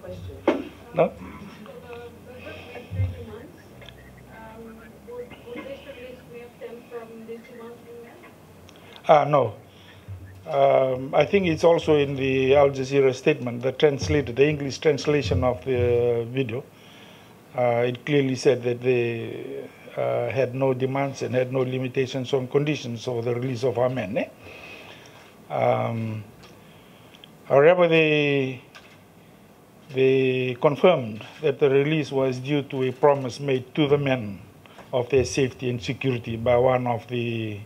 question. No? So the group with 3 demands, would this release free of them from these demands being met? No. I think it's also in the Al Jazeera statement, the English translation of the video. It clearly said that they had no demands and had no limitations on conditions of the release of our men. However, they confirmed that the release was due to a promise made to the men of their safety and security by one of the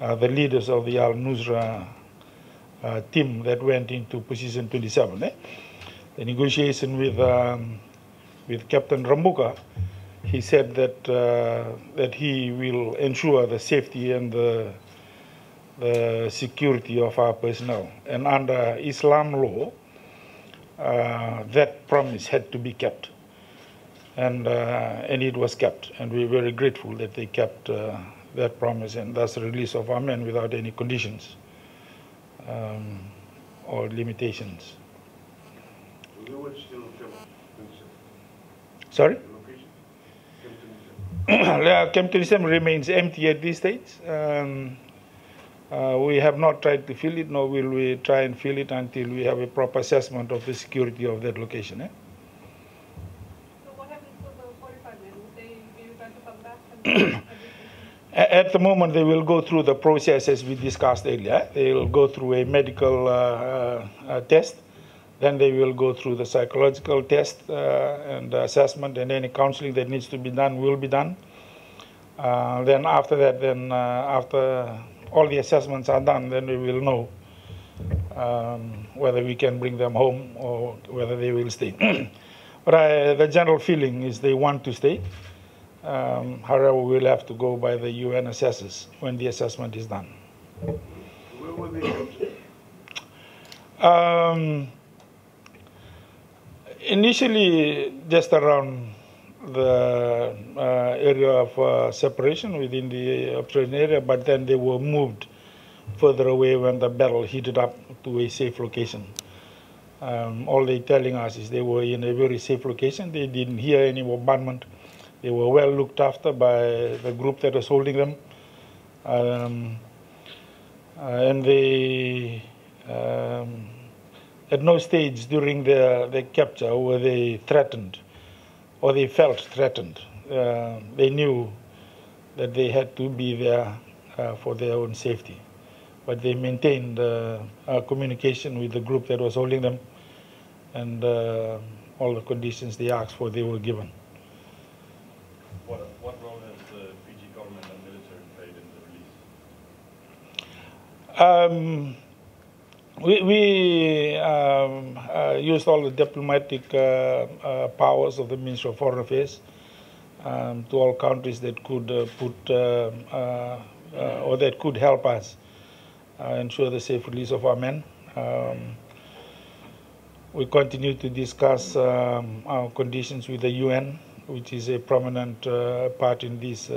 leaders of the Al-Nusra team that went into position 27. The negotiation with Captain Rambuka, he said that he will ensure the safety and the security of our personnel. And under Islam law, that promise had to be kept. And it was kept. And we're very grateful that they kept that promise, and thus the release of our men without any conditions or limitations. Sorry? Camp 27 remains empty at this stage. We have not tried to fill it, nor will we try and fill it until we have a proper assessment of the security of that location. So what happens to the 45 men? Would they be required to come back? At the moment, they will go through the process as we discussed earlier. They will go through a medical test. Then they will go through the psychological test and assessment, and any counseling that needs to be done will be done. Then after that, after all the assessments are done, then we will know whether we can bring them home or whether they will stay. But the general feeling is they want to stay. However, we'll have to go by the UN assessors when the assessment is done. Where were they kept? Initially, just around the area of separation within the operation area, but then they were moved further away when the battle heated up to a safe location. All they're telling us is they were in a very safe location. They didn't hear any bombardment. They were well looked after by the group that was holding them. And they, at no stage during the capture were they threatened or they felt threatened. They knew that they had to be there for their own safety. But they maintained communication with the group that was holding them, and all the conditions they asked for, they were given. What role has the Fiji government and military played in the release? We used all the diplomatic powers of the Ministry of Foreign Affairs to all countries that could or that could help us ensure the safe release of our men. We continue to discuss our conditions with the UN, which is a prominent part in these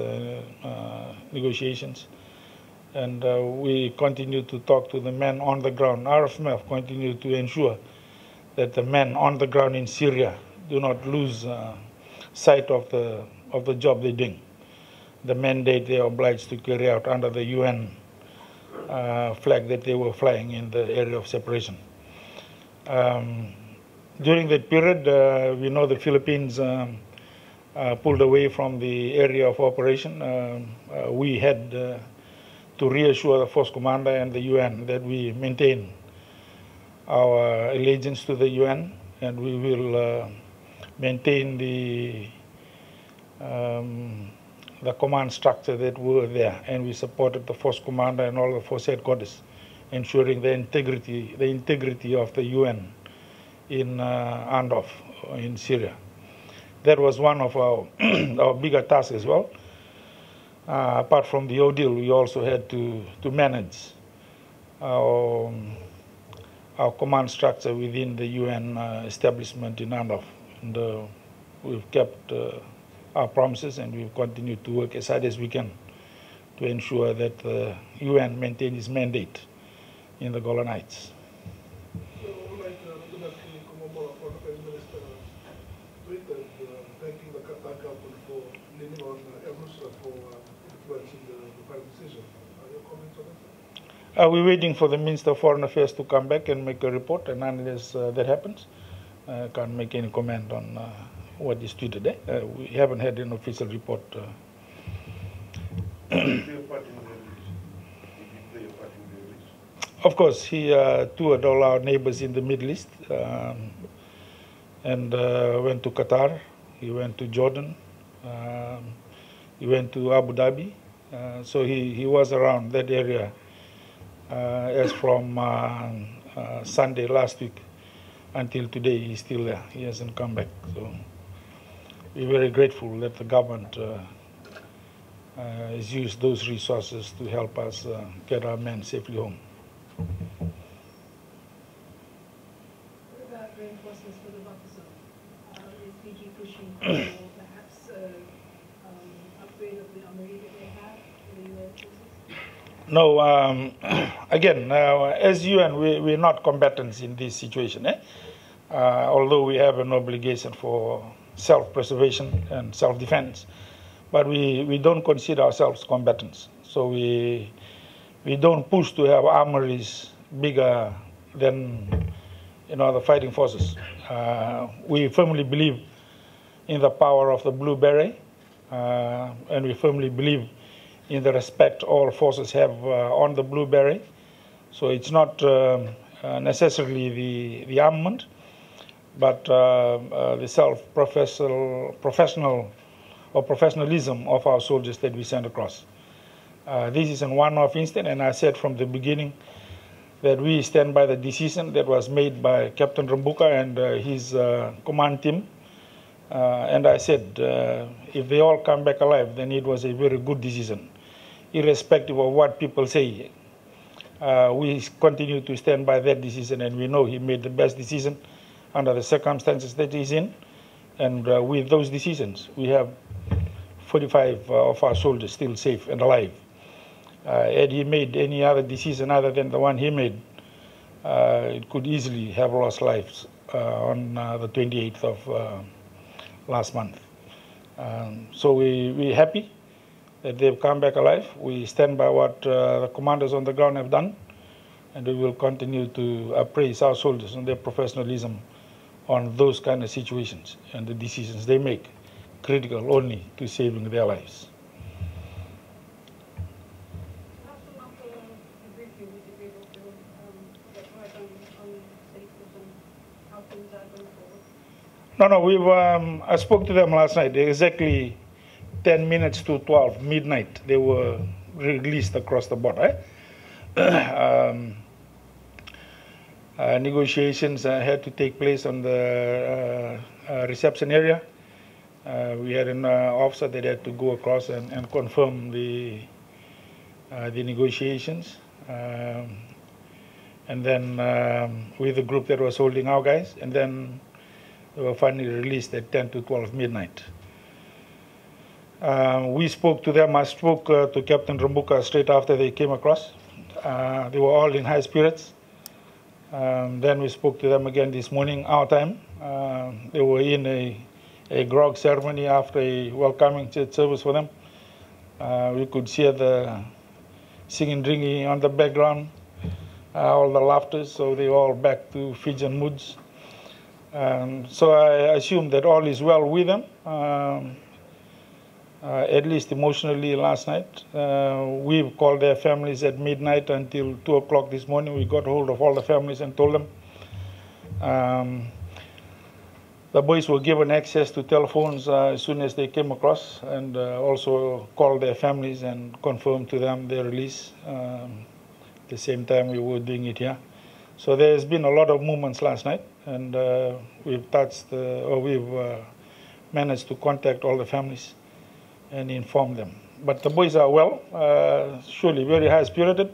negotiations. And we continue to talk to the men on the ground. RFMF continue to ensure that the men on the ground in Syria do not lose sight of the job they're doing, the mandate they are obliged to carry out under the UN flag that they were flying in the area of separation. During that period, we know the Philippines pulled away from the area of operation. We had to reassure the force commander and the UN that we maintain our allegiance to the UN, and we will maintain the command structure that were there, and we supported the force commander and all the force headquarters, ensuring the integrity of the UN in Andof, in Syria. That was one of our our bigger tasks as well. Apart from the ordeal, we also had to manage our command structure within the UN establishment in Andof. And we've kept our promises, and we've continued to work as hard as we can to ensure that the UN maintains its mandate in the Golan Heights. So, like, watching the final decision. Are your comments on that? We're waiting for the Minister of Foreign Affairs to come back and make a report, and unless that happens, I can't make any comment on what is due today. We haven't had an official report. Did you play a part in the release? Did you play a part in the release? Of course, he toured all our neighbors in the Middle East and went to Qatar, he went to Jordan, he went to Abu Dhabi. So he was around that area as from Sunday last week until today. He's still there. He hasn't come back. So we're very grateful that the government has used those resources to help us get our men safely home. What about reinforcements for the buffer zone? Is Fiji pushing for perhaps upgrade of the armory that they have in the UN forces? No, again, as UN, we're not combatants in this situation. Although we have an obligation for self-preservation and self-defense, but we don't consider ourselves combatants. So we don't push to have armories bigger than the fighting forces. We firmly believe in the power of the blue beret, and we firmly believe in the respect all forces have on the blue beret. So it's not necessarily the armament, but the professionalism of our soldiers that we send across. This is a one-off incident, and I said from the beginning that we stand by the decision that was made by Captain Rambuka and his command team. And I said, if they all come back alive, then it was a very good decision. Irrespective of what people say, we continue to stand by that decision, and we know he made the best decision under the circumstances that he's in. And with those decisions, we have 45 of our soldiers still safe and alive. Had he made any other decision other than the one he made, it could easily have lost lives on the 28th of last month. So we're happy that they've come back alive. We stand by what the commanders on the ground have done, and we will continue to appraise our soldiers and their professionalism on those kind of situations and the decisions they make, critical only to saving their lives. How soon after the briefing would you be able to get right on status and how things are going forward? No, I spoke to them last night. Exactly 10 minutes to 12, midnight, they were released across the border. Negotiations had to take place on the reception area. We had an officer that had to go across and confirm the negotiations. And then with the group that was holding our guys, and then they were finally released at 10 to 12 midnight. We spoke to them. I spoke to Captain Rambuka straight after they came across. They were all in high spirits. Then we spoke to them again this morning, our time. They were in a grog ceremony after a welcoming church service for them. We could hear the singing, drinking on the background, all the laughter, so they were all back to Fijian moods. So I assume that all is well with them, at least emotionally last night. We've called their families at midnight until 2 o'clock this morning. We got hold of all the families and told them. The boys were given access to telephones as soon as they came across, and also called their families and confirmed to them their release at the same time we were doing it here. So there's been a lot of movements last night, and we've managed to contact all the families and inform them. But the boys are well, surely very high-spirited.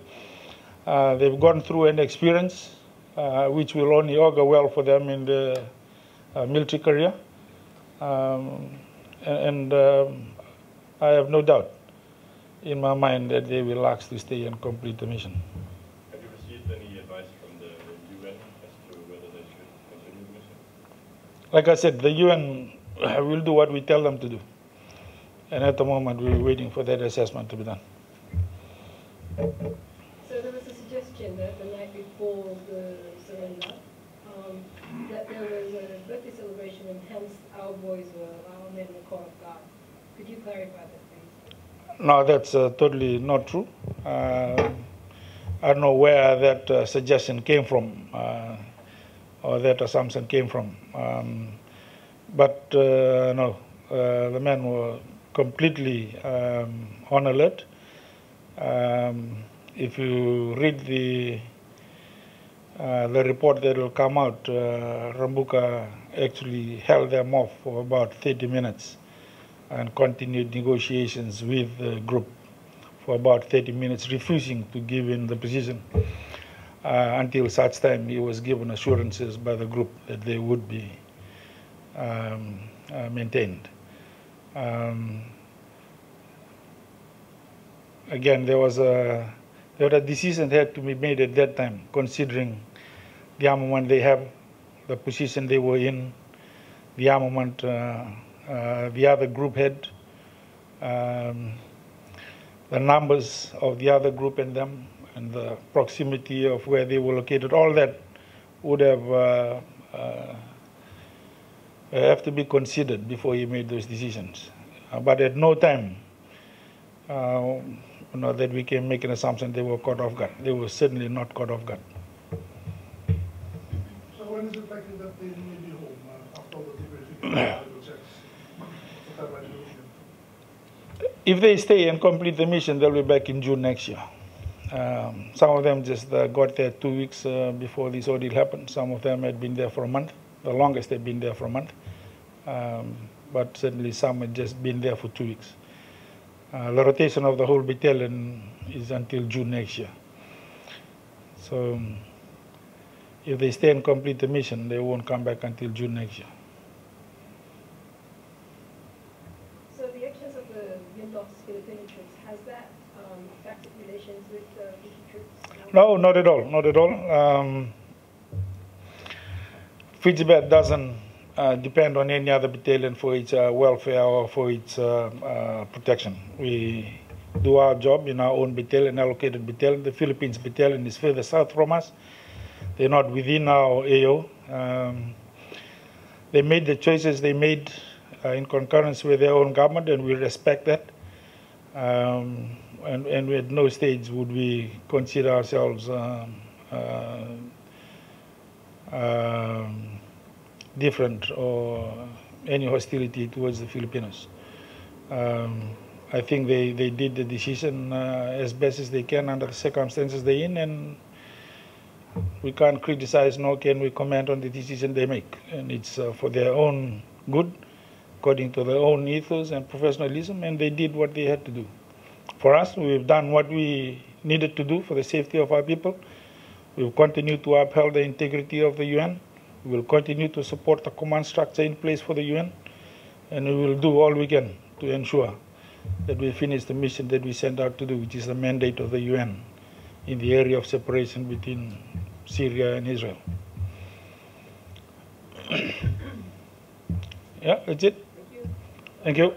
They've gone through an experience which will only augur well for them in the military career. And I have no doubt in my mind that they will ask to stay and complete the mission. Have you received any advice from the UN as to whether they should continue the mission? Like I said, the UN will do what we tell them to do. And at the moment, we're waiting for that assessment to be done. So there was a suggestion that the night before the surrender, that there was a birthday celebration and hence our men were caught off guard. Could you clarify that, please? No, that's totally not true. I don't know where that suggestion came from or that assumption came from. But no, the men were completely on alert. If you read the report that will come out, Rambuka actually held them off for about 30 minutes and continued negotiations with the group for about 30 minutes, refusing to give in the position until such time he was given assurances by the group that they would be maintained. Again, there was a decision that had to be made at that time, considering the armament they have, the position they were in, the armament the other group had, the numbers of the other group and them, and the proximity of where they were located. All that would have to be considered before he made those decisions. But at no time that we can make an assumption they were caught off guard. They were certainly not caught off guard. So when is it likely that they may be home after all the debriefing? If they stay and complete the mission, they'll be back in June next year. Some of them just got there 2 weeks before this ordeal happened. Some of them had been there for a month. The longest they've been there for a month. But certainly some had just been there for 2 weeks. The rotation of the whole battalion is until June next year. So if they stay and complete the mission, they won't come back until June next year. So the actions of the Filipino troops, has that affected relations with Fiji troops? No, not at all. Not at all. Fiji doesn't depend on any other battalion for its welfare or for its protection. We do our job in our own battalion, allocated battalion. The Philippines battalion is further south from us. They're not within our AO. They made the choices they made in concurrence with their own government, and we respect that. And at no stage would we consider ourselves different or any hostility towards the Filipinos. I think they did the decision as best as they can under the circumstances they're in, and we can't criticize nor can we comment on the decision they make. And it's for their own good, according to their own ethos and professionalism, and they did what they had to do. For us, we've done what we needed to do for the safety of our people. We've continued to uphold the integrity of the UN. We will continue to support the command structure in place for the UN, and we will do all we can to ensure that we finish the mission that we sent out to do, which is the mandate of the UN in the area of separation between Syria and Israel. Yeah, that's it. Thank you. Thank you.